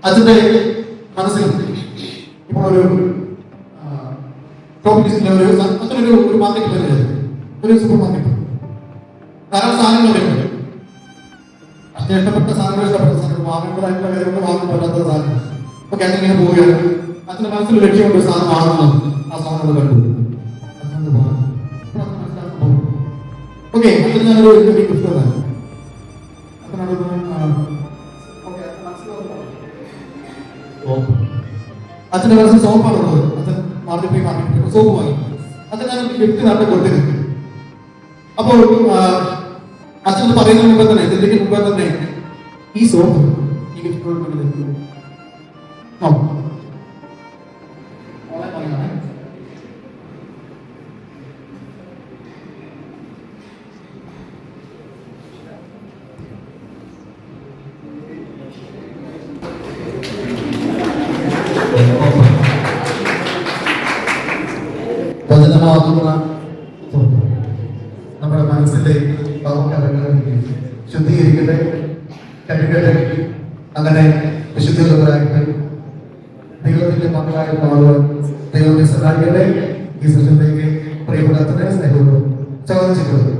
അതിന്റെ മനസ്സിൽ ഇപ്പോൾ ഒരു ടോപ്പിക്കിന്റെ ഒരു മാർക്കറ്റ് ഒരു സൂപ്പർ മാർക്കറ്റ് ധാരാളം സാധനങ്ങളുണ്ട്. അച്ഛന് ഇഷ്ടപ്പെട്ട സാധനങ്ങൾ വാങ്ങേണ്ടതായിട്ടുള്ള കാര്യങ്ങൾ വാങ്ങാൻ പറ്റാത്ത സാധനം. അപ്പൊ അച്ഛൻ ഇങ്ങനെ പോവുകയാണ്. അച്ഛന്റെ മനസ്സിൽ ലക്ഷ്യമുണ്ട് ഒരു സാധനം വാങ്ങുന്നത്. ആ സാധനം കണ്ടു ഓക്കെ. അച്ഛന് ഞാനൊരു ഗിഫ്റ്റ് തരാം. അച്ഛൻ്റെ മനസ്സിൽ സോപ്പാണുള്ളത്. അച്ഛൻ മാർക്കറ്റിൽ സോപ്പ് വാങ്ങി. അച്ഛൻ ഞാൻ ഗിഫ്റ്റ് നാട്ടിൽ കൊടുത്തിരുന്നു. അപ്പോൾ അച്ഛൻ പറയുന്നതിന് മുമ്പേ തന്നെ ഇതിലേക്ക് മുമ്പേ തന്നെ ഈ സോപ്പ് ഈ ഗിഫ്റ്റ് കൊടുക്കുന്നത് വചനമാകുന്ന നമ്മുടെ മനസ്സിലെ പാവക്കരങ്ങളെ ശുദ്ധീകരിക്കട്ടെ, കഴുകട്ടെ. അങ്ങനെ വിശുദ്ധിയുള്ളവരായിട്ട് ദൈവത്തിന്റെ മക്കളായി മാറുവാൻ ദൈവത്തെ സഹായിക്കട്ടെ. ഈ സൃഷ്ടിയിലേക്ക് പ്രിയപ്പെട്ട സ്നേഹത്തോടും സ്വാഗതം ചെയ്തു.